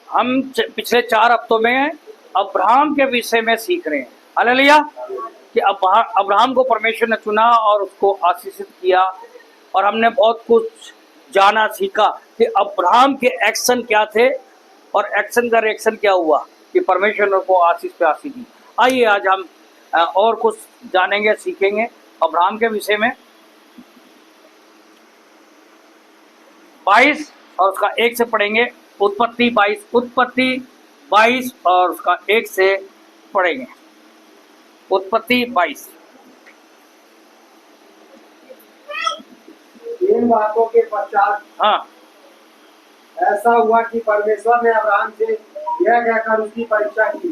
हम पिछले 4 हफ्तों में अब्राहम के विषय में सीख रहे हैं। हालेलुया। कि अब्राहम को परमेश्वर ने चुना और उसको आशीषित किया, और हमने बहुत कुछ जाना सीखा कि अब्राहम के एक्शन क्या थे और एक्शन का रिएक्शन क्या हुआ कि परमेश्वर ने को आशीष पे आशीष दी। आइए आज हम और कुछ जानेंगे, सीखेंगे अब्राहम के विषय में। 22 और उसका 1 से पढ़ेंगे। उत्पत्ति 22 और उसका 1 से पढ़ेंगे। उत्पत्ति 22। इन बातों के पश्चात हाँ, ऐसा हुआ कि परमेश्वर ने अब्राहम से यह कहकर उसकी परीक्षा की,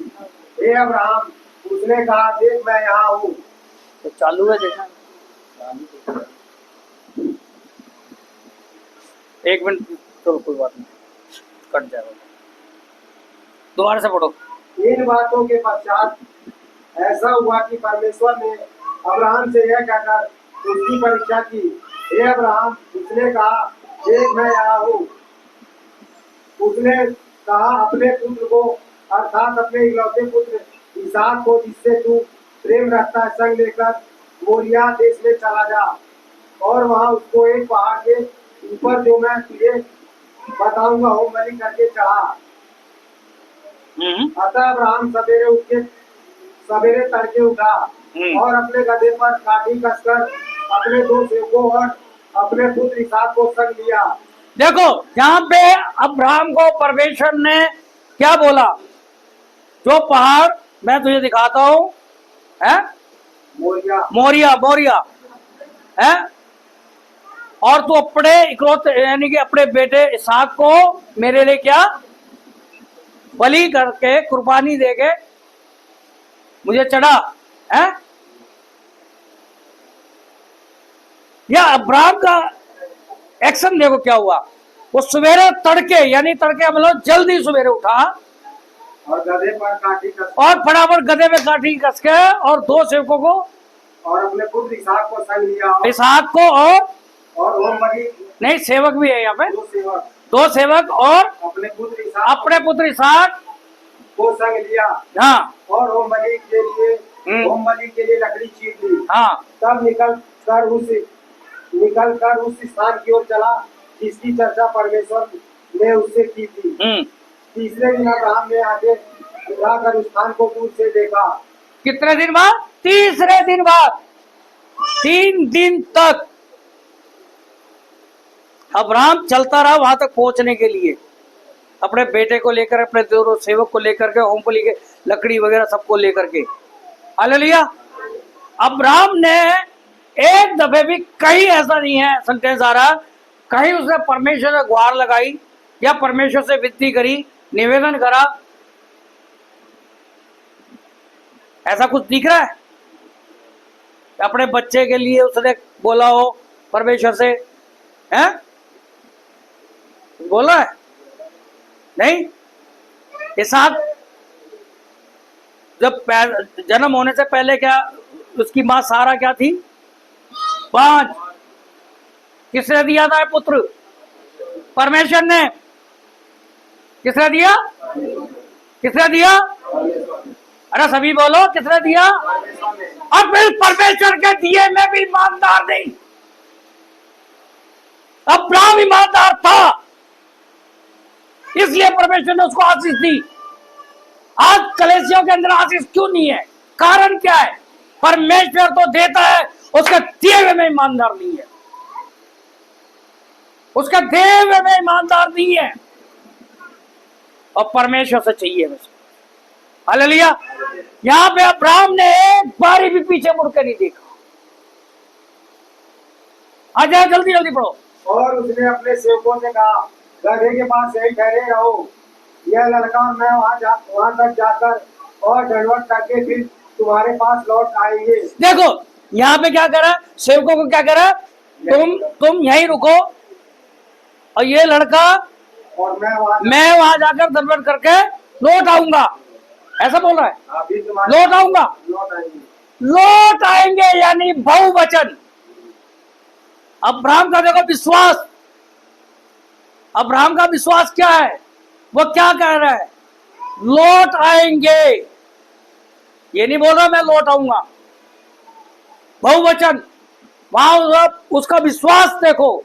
हे अब्राहम। उसने कहा, देख मैं यहाँ हूँ। तो चालू है, देखना 1 मिनट, चलो कोई बात नहीं, कट जाएगा। दोबारा से पढ़ो। इन बातों के पश्चात ऐसा हुआ कि परमेश्वर ने अब्राहम से यह कहकर उसकी परीक्षा की, हे अब्राहम। उसने कहा, देख मैं यहाँ हूँ। उसने कहा, अपने पुत्र को अर्थात अपने इकलौते पुत्र इसहाक को, जिससे तू प्रेम रखता है, संग लेकर मोरिया देश में चला जा, और वहाँ उसको एक पहाड़ के ऊपर, जो मैं तुझे बताऊंगा, होम बलि करके चढ़ा। अतः अब्राहम सवेरे तड़के उठा और अपने गधे पर काठी कसकर अपने 2 सेवकों और अपने पुत्र इसहाक को संग लिया। देखो यहाँ पे अब्राहम को परमेश्वर ने क्या बोला, जो पहाड़ मैं तुझे दिखाता हूँ है मोरिया है, और तू अपने इकलौते यानी कि अपने बेटे इसहाक को मेरे लिए क्या बलि करके कुर्बानी देके मुझे चढ़ा है। या अब्राहम का एक्शन देखो क्या हुआ। वो सवेरे तड़के यानी तड़के मतलब जल्दी सवेरे उठा और गधे पर काठी कस और फटाफट गधे में काठी कस के और 2 सेवकों को और अपने पुत्र इसहाक को संग लिया। इसहाक को और होम बलि नहीं, सेवक भी है यहाँ पे, 2 2 सेवक और अपने पुत्र इसहाक को संग लिया। हाँ, और होम बलि के लिए लकड़ी चीर ली। हाँ, तब निकल कर उस स्थान की ओर चला जिसकी चर्चा परमेश्वर ने उससे की थी। तीसरे दिन अब्राहम ने आगे उठाकर उस स्थान को दूर से देखा। कितने दिन बाद? तीसरे दिन बाद। 3 दिन तक अब्राहम चलता रहा वहां तक पहुंचने के लिए, अपने बेटे को लेकर, अपने 2 सेवक को लेकर के, होमबलि के लकड़ी वगैरह सबको लेकर के। हालेलुया। अब्राहम ने एक दफे भी, कहीं ऐसा नहीं है सेंटेंस आ रहा, कहीं उसने परमेश्वर से गुहार लगाई या परमेश्वर से विनती करी, निवेदन करा, ऐसा कुछ दिख रहा है? अपने बच्चे के लिए उसने बोला हो परमेश्वर से, हैं? बोला है? नहीं। इसहाक जब जन्म होने से पहले क्या उसकी मां सारा क्या थी? 5। किसने दिया था पुत्र? परमेश्वर ने। किसने दिया? किसने दिया? अरे सभी बोलो, किसने दिया? और फिर परमेश्वर के दिए में भी ईमानदार नहीं। अब्राहम ईमानदार था, इसलिए परमेश्वर ने उसको आशीष दी। आज कलीसियों के अंदर आशीष क्यों नहीं है? कारण क्या है? परमेश्वर तो देता है, उसके दिए हुए में ईमानदार नहीं है, उसके दिए हुए में ईमानदार नहीं है, और परमेश्वर से चाहिए वैसे। हालेलुया। यहाँ पे अब्राहम ने एक बारी भी पीछे मुड़ के नहीं देखा। आ जाओ, जल्दी जल्दी पढ़ो। और उसने अपने सेवकों से कहा, गधे के पास यही ठहरे रहो, यह लड़का और मैं वहां तक जाकर और दंडवत करके फिर तुम्हारे पास लौट आएंगे। देखो यहाँ पे क्या करा, सेवकों को क्या करा, तुम यहीं रुको और ये लड़का और मैं वहां जाकर दंडवत करके लौट आऊंगा, ऐसा बोल रहा है। लौट आऊंगा, लौट आएंगे यानी बहुवचन। अब्राहम का देखो विश्वास, अब्राहम का विश्वास क्या है? वो क्या कह रहा है? लौट आएंगे। ये नहीं बोल रहा मैं लौट आऊंगा। बहुवचन। वहां उसका विश्वास देखो,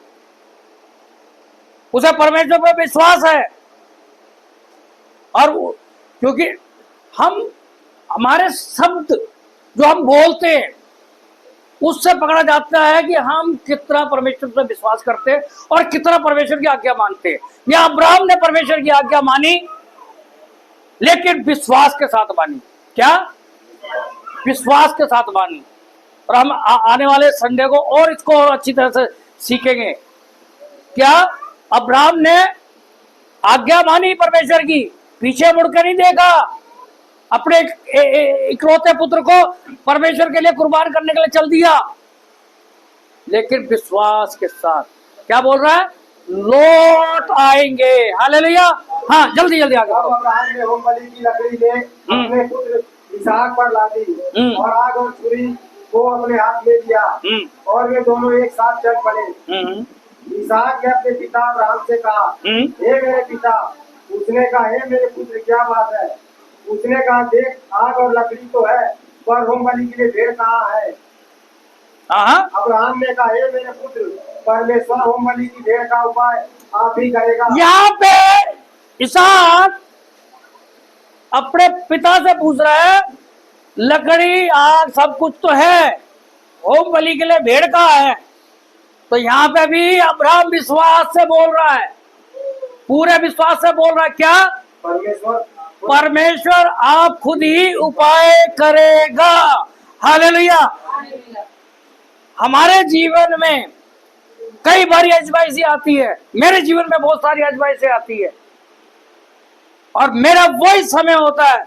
उसे परमेश्वर पर विश्वास है। और क्योंकि हमारे शब्द जो हम बोलते हैं उससे पकड़ा जाता है कि हम कितना परमेश्वर पर विश्वास करते हैं और कितना परमेश्वर की आज्ञा मानते हैं। या अब्राहम ने परमेश्वर की आज्ञा मानी, लेकिन विश्वास के साथ मानी। क्या? विश्वास के साथ मानी। और हम आने वाले संडे को और इसको और अच्छी तरह से सीखेंगे। क्या? अब्राहम ने आज्ञा मानी परमेश्वर की, पीछे मुड़कर नहीं देखा, अपने इकलौते पुत्र को परमेश्वर के लिए कुर्बान करने के लिए चल दिया, लेकिन विश्वास के साथ। क्या बोल रहा है? लौट आएंगे। हालेलुया। हाँ, जल्दी जल्दी आगे। तब अब्राहम ने होमबलि की लकड़ी ले अपने पुत्र इसहाक पर ला दी और आग और छुरी को अपने हाथ में लिया और वे दोनों एक साथ चल पड़े। इसहाक ने अपने पिता अब्राहम से कहा, हे मेरे पिता। उसने कहा, हे मेरे पुत्र, क्या बात है? उसने कहा, देख, आग और लकड़ी तो है, पर होमबलि के लिए भेड़ कहाँ है? अब्राहम ने कहा, हे मेरे पुत्र, परमेश्वर होमबलि की भेड़ का उपाय आप ही करेगा। यहाँ पे इसहाक अपने पिता से पूछ रहा है, लकड़ी आग सब कुछ तो है, होमबलि के लिए भेड़ कहाँ है? तो यहाँ पे भी अब्राहम विश्वास से बोल रहा है, पूरे विश्वास से बोल रहा है। क्या? परमेश्वर आप खुद ही उपाय करेगा। हालेलुया। हमारे जीवन में कई बार आजमाइशी आती है, मेरे जीवन में बहुत सारी आजमाइशें आती है, और मेरा वही समय होता है,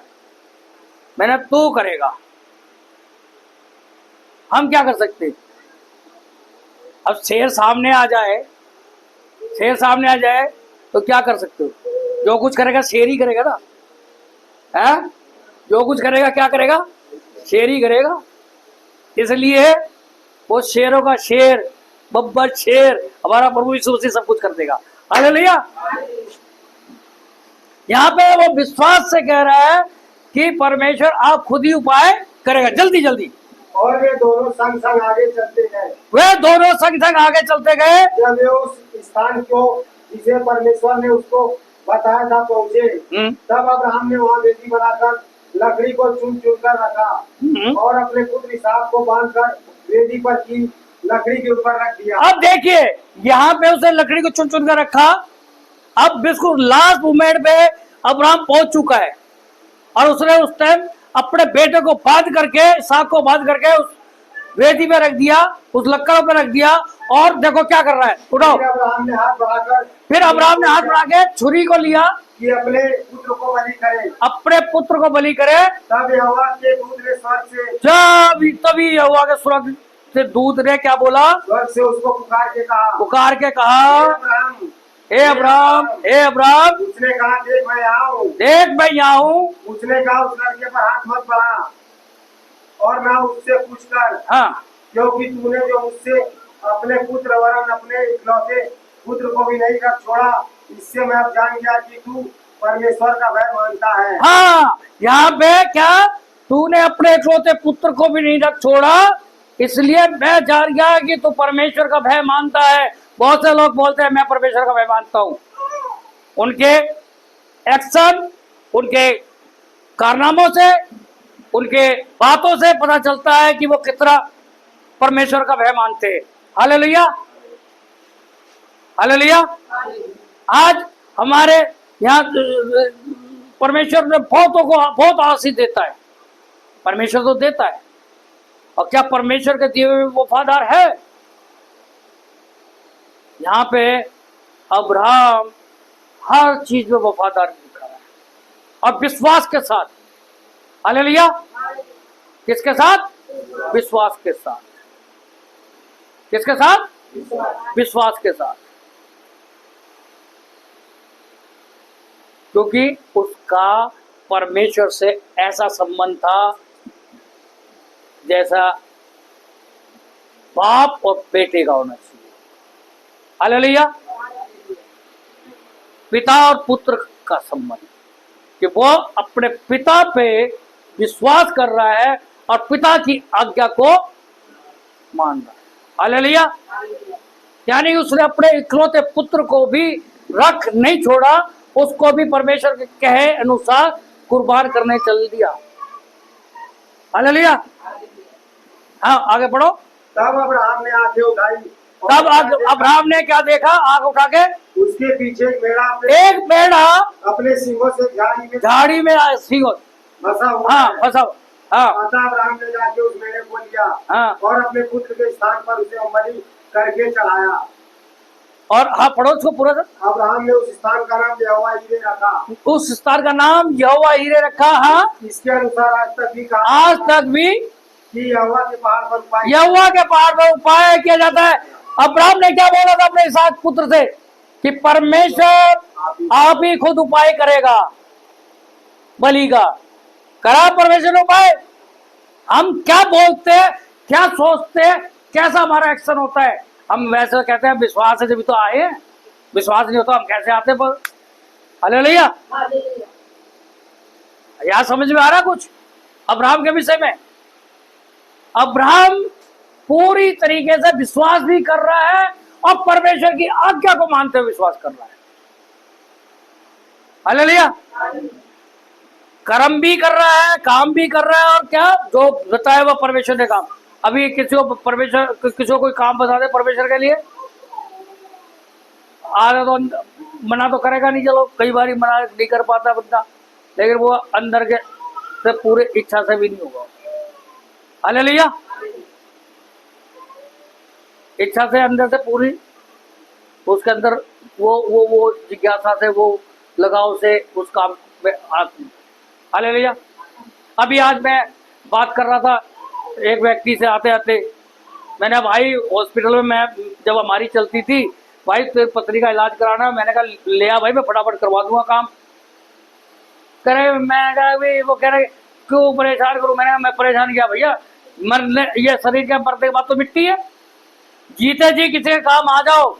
मैंने तू करेगा। हम क्या कर सकते? अब शेर सामने आ जाए, शेर सामने आ जाए तो क्या कर सकते हो? जो कुछ करेगा शेर ही करेगा ना, है? जो कुछ करेगा क्या करेगा? शेर ही करेगा। इसलिए वो शेरों का शेर, बब्बर शेर, हमारा प्रभु यीशु मसीह सब कुछ कर देगा। हालेलुया। यहाँ पे वो विश्वास से कह रहा है कि परमेश्वर आप खुद ही उपाय करेगा। जल्दी जल्दी। और वे दोनों संग संग आगे चलते गए। वे दोनों संग संग आगे चलते गए। जब वे उस स्थान को जिसे परमेश्वर ने उसको बताया था पहुँचे, तब अब्राहम ने वहाँ वेदी बनाकर लकड़ी को चुन चुन कर रखा और अपने पुत्र इसहाक को बांधकर वेदी पर की लकड़ी के ऊपर रख दिया। अब देखिए, यहाँ पे उसने लकड़ी को चुन चुन कर रखा। अब बिल्कुल लास्ट मोमेंट पे अब्राहम पहुंच चुका है और उसने उस टाइम अपने बेटे को बांध करके, इसहाक को बांध करके उस वेदी पे रख दिया, उस लकड़ों पे रख दिया। और देखो क्या कर रहा है, उठाओ। फिर अब्राहम ने हाथ बढ़ा के छुरी को लिया कि अपने पुत्र को बलि करे। अपने पुत्र को बलि करे। तब यहोवा के दूत ने स्वर्ग से, तभी यहोवा के स्वर्ग से दूत ने क्या बोला? स्वर्ग से उसको पुकार के कहा, हे अब्राहम, हे अब्राहम। उसने कहा, देख मैं यहाँ हूँ। देख मैं यहाँ हूँ। उसने कहा, उस लड़के पर हाथ मत बढ़ा और ना उससे पूछ कर, हाँ, क्योंकि तूने जो मुझसे अपने पुत्र वरन अपने इकलौते पुत्र को भी नहीं रख छोड़ा, इससे मैं अब जान गया कि तू परमेश्वर का भय मानता है। हाँ, यहाँ पे क्या? तूने अपने इकलौते पुत्र को भी नहीं रख छोड़ा, इसलिए मैं जान गया कि तू परमेश्वर का भय मानता है। बहुत से लोग बोलते हैं मैं परमेश्वर का भय मानता हूँ। उनके एक्शन, उनके कारनामों से, उनके बातों से पता चलता है कि वो कितना परमेश्वर का भय मानते हैं। Hallelujah, hallelujah. आज हमारे यहाँ परमेश्वर ने बहुतों को बहुत आशीष देता है। परमेश्वर तो देता है, और क्या परमेश्वर के दिए हुए वफादार है? यहाँ पे अब्राहम हर चीज में वफादार दिखा रहा है और विश्वास के साथ। हालेलुया। किसके साथ? विश्वास के साथ। किसके साथ? विश्वास के साथ। क्योंकि उसका परमेश्वर से ऐसा संबंध था जैसा बाप और बेटे का होना चाहिए। हालेलुया। पिता और पुत्र का संबंध, कि वो अपने पिता पे विश्वास कर रहा है और पिता की आज्ञा को मान रहा है। हालेलुया। यानी उसने अपने इकलौते पुत्र को भी रख नहीं छोड़ा, उसको भी परमेश्वर के कहे अनुसार कुर्बान करने चल दिया। हालेलुया। हाँ, आगे पढ़ो। तब अब्राहम ने आंखें उठाई, तब अब्राहम ने क्या देखा? आंख उठा के उसके पीछे एक मेढ़ा अपने सींगों से झाड़ी में सिंह फंसा हुआ हाँ है। फंसा। हाँ अतः अब्राहम ने जाके उस मेढ़े को लिया हाँ और अपने पुत्र के स्थान पर उसे बलि करके चढ़ाया। और हाँ पढ़ो उसको पूरा सा। अब्राहम ने उस स्थान का नाम यहोवा यीरे रखा। उस स्थान का नाम यहोवा यीरे रखा। हाँ, इसके अनुसार आज तक भी कहा आज तक भी कि यहोवा के पहाड़ पर उपाय उपाय किया जाता है। अब्राहम ने क्या बोला था अपने इसहाक पुत्र से कि परमेश्वर आप ही खुद उपाय करेगा बलि का। करा परमेश्वर ने उपाय। हम क्या बोलते हैं, क्या सोचते हैं, कैसा हमारा एक्शन होता है। हम वैसे कहते हैं विश्वास है जब तो आए हैं, विश्वास नहीं होता हम कैसे आते पर। हालेलुया। यहां समझ में आ रहा कुछ अब्राहम के विषय में? अब्राहम पूरी तरीके से विश्वास भी कर रहा है और परमेश्वर की आज्ञा को मानते हुए विश्वास कर रहा है। हालेलुया। कर्म भी कर रहा है, काम भी कर रहा है, और क्या जो बताया वह परमेश्वर ने काम। अभी किसी को कोई काम बता दे परमेश्वर के लिए, आगे तो मना तो करेगा नहीं। चलो कई बार मना नहीं कर पाता बंदा, लेकिन वो अंदर के से पूरे इच्छा से भी नहीं होगा। हालेलुया। इच्छा से अंदर से पूरी उसके अंदर वो जिज्ञासा से, वो लगाव से उस काम में आती। हालेलुया। अभी आज मैं बात कर रहा था एक व्यक्ति से आते आते, मैंने भाई हॉस्पिटल में मैं जब हमारी चलती थी, भाई तेरी पत्नी का इलाज कराना, मैंने कहा ले आ भाई मैं फटाफट करवा दूंगा काम। कह रहे, मैं कहा वो कह रहे क्यों परेशान करूं। मैंने कहा मैं परेशान किया भैया, मरने ये शरीर के मरने के बाद तो मिट्टी है। जीते जी किसी के काम आ जाओ,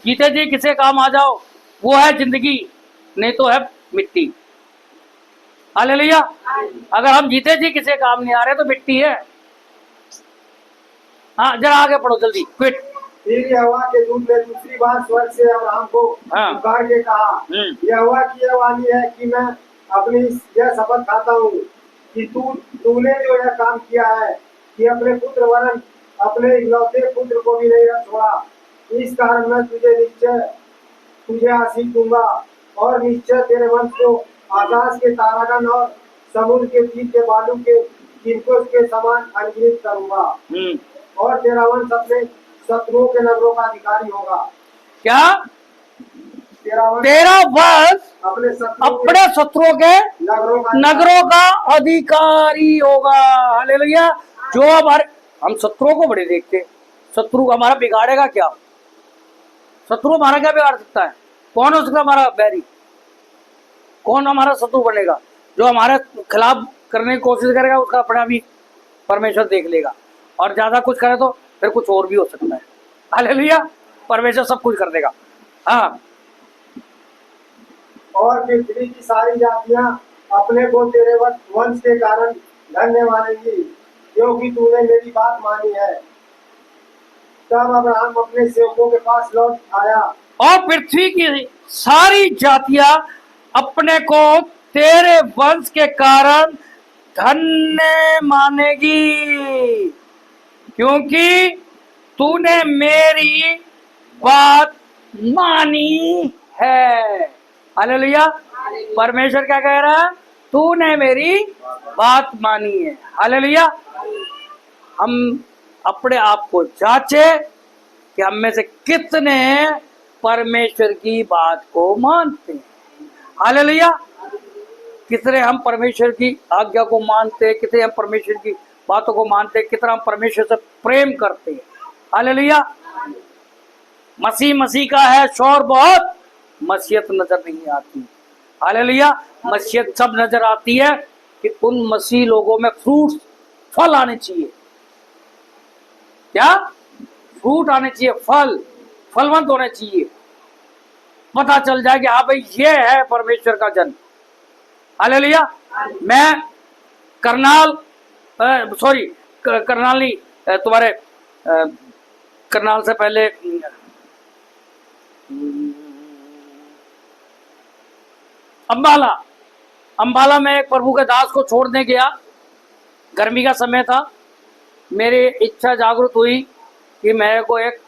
जीते जी किसी के काम आ जाओ, वो है जिंदगी, नहीं तो है मिट्टी। हालेलुया। अगर हम जीते जी किसी काम नहीं आ रहे तो मिट्टी है। हाँ जरा आगे पढ़ो जल्दी, क्विट। फिर यहोवा के दूत ने दूसरी बार स्वर्ग से अब्राहम को पुकार के कहा, यहोवा की यह वाणी है कि मैं अपनी यह शपथ खाता हूँ कि तूने जो यह काम किया है कि अपने पुत्र वरन अपने इकलौते पुत्र को भी नहीं रख छोड़ा, इस कारण मैं तुझे आशीष दूंगा और निश्चय तेरे वंश को आकाश के तारागण और समुद्र के तीर के बालू के तिनकों के समान अनगिनत करूंगा, और तेरा वंश अपने शत्रुओं के नगरों का अधिकारी होगा। क्या? तेरा वंश अपने शत्रुओं के नगरों का अधिकारी होगा। हालेलुया। जो हमारे हम शत्रुओं को बड़े देखते, शत्रु हमारा बिगाड़ेगा क्या? शत्रु हमारा क्या बिगाड़ सकता है? कौन हो सकता हमारा बैरी? कौन हमारा शत्रु बनेगा? जो हमारे खिलाफ करने की कोशिश करेगा उसका अपना भी परमेश्वर देख लेगा, और ज्यादा कुछ करे तो फिर कुछ और भी हो सकता है। हालेलुया। परमेश्वर सब कुछ कर देगा। हाँ। और पृथ्वी की सारी जातियां अपने को तेरे वंश के कारण धन्य मानेंगी, क्योंकि तूने मेरी बात मानी है। तब अब्राहम अपने सेवकों के पास लौट आया, और पृथ्वी की सारी जातियां अपने को तेरे वंश के कारण धन्य मानेगी, क्योंकि तूने मेरी बात मानी है। हालेलुया। परमेश्वर क्या कह रहा है? तूने मेरी बात मानी है। हालेलुया। हम अपने आप को जांचे कि हम में से कितने परमेश्वर की बात को मानते हैं। हालेलुया। कितने हम परमेश्वर की आज्ञा को मानते हैं, कितने हम परमेश्वर की बातों को मानते हैं, कितना हम परमेश्वर से प्रेम करते हैं। हालेलुया। मसीह का है शोर बहुत, मसीहत नजर नहीं आती। हालेलुया। मसीहत सब नजर आती है कि उन मसीह लोगों में फ्रूट, फल आने चाहिए। क्या? फ्रूट आने चाहिए, फल, फलवंत होने चाहिए। पता चल जाए कि हाँ भाई ये है परमेश्वर का जन। हालेलुया। मैं करनाल सॉरी करनाल नहीं तुम्हारे करनाल से पहले अंबाला अंबाला में एक प्रभु के दास को छोड़ने गया। गर्मी का समय था। मेरी इच्छा जागृत हुई कि मेरे को एक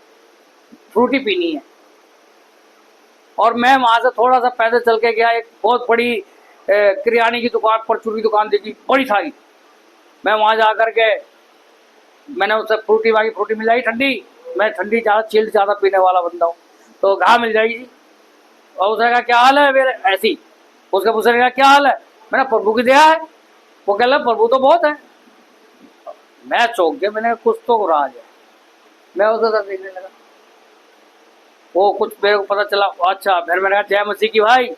फ्रूटी पीनी है और मैं वहां से थोड़ा सा पैदल चल के गया। एक बहुत बड़ी किराने की दुकान, परचून की दुकान देखी, बड़ी सारी। मैं वहां जा कर के मैंने उससे फ्रूटी मांगी, फ्रूटी मिल जाएगी ठंडी। मैं ठंडी ज़्यादा चिल्ड ज़्यादा पीने वाला बंदा हूँ, तो कहाँ मिल जाएगी जी। और उसने कहा क्या हाल है मेरे, ऐसी उसके पूछने कहा क्या हाल है। मैंने प्रभु की दया है। वो कह रहा प्रभु तो बहुत है। मैं चौंक गया, मैंने कुछ तो राज है। मैं उधर तक देखने लगा, वो कुछ मेरे को पता चला। अच्छा, फिर मैंने कहा जय मसीह की भाई,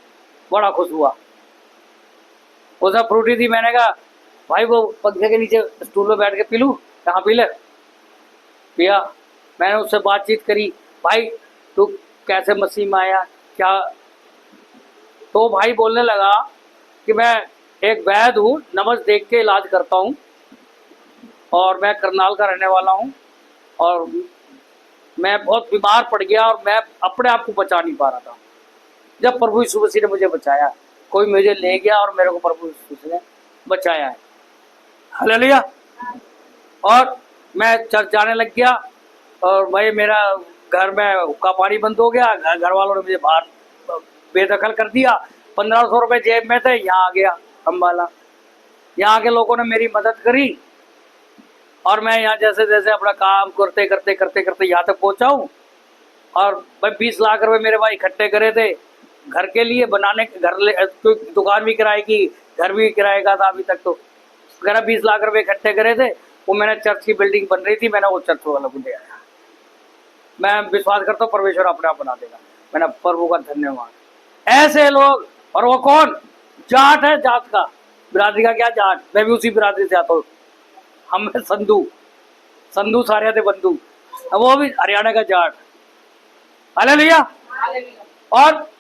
बड़ा खुश हुआ। उसने फ्रूटी थी, मैंने कहा भाई वो पंखे के नीचे स्टूल पे बैठ के पी लूँ, कहाँ पी ले। पिया। मैंने उससे बातचीत करी, भाई तू कैसे मसीह में आया क्या। तो भाई बोलने लगा कि मैं एक वैद्य हूँ, नमज देख के इलाज करता हूँ और मैं करनाल का रहने वाला हूँ और मैं बहुत बीमार पड़ गया और मैं अपने आप को बचा नहीं पा रहा था। जब प्रभु यीशु मसीह ने मुझे बचाया, कोई मुझे ले गया और मेरे को प्रभु यीशु मसीह ने बचाया है। हालेलुया। और मैं चर्च जाने लग गया और भाई मेरा घर में का पानी बंद हो गया। घर वालों ने मुझे बाहर बेदखल कर दिया। 1500 रुपये जेब में थे। यहाँ आ गया अम्बाला। यहाँ के लोगों ने मेरी मदद करी और मैं यहाँ जैसे जैसे अपना काम करते करते करते करते यहाँ तक पहुँचा हूँ। और भाई 20 लाख रुपए मेरे भाई इकट्ठे करे थे घर के लिए बनाने, तो दुकान भी किराए की, घर भी किराए का था अभी तक। तो अगर 20 लाख रुपए इकट्ठे करे थे, वो मैंने चर्च की बिल्डिंग बन रही थी, मैंने वो चर्च वाला को दे आया। मैं विश्वास करता हूँ परमेश्वर अपने आप बना देगा। मैंने प्रभु का धन्यवाद। ऐसे लोग, और वो कौन, जाट है, जात का, बिरादरी का क्या जाट, मैं भी उसी बिरादरी से आता हूँ। हम संधू सारे थे बंधु, वो भी हरियाणा का जाट। हालेलुया। और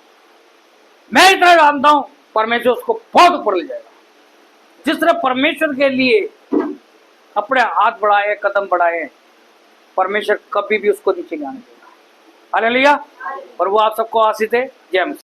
मैं इतना जानता हूं परमेश्वर उसको बहुत ऊपर ले जाएगा। जिस तरह परमेश्वर के लिए अपने हाथ बढ़ाए, कदम बढ़ाए, परमेश्वर कभी भी उसको नीचे नहीं आने देगा। हालेलुया। और वो आप सबको आशीष दे। जय मसीह।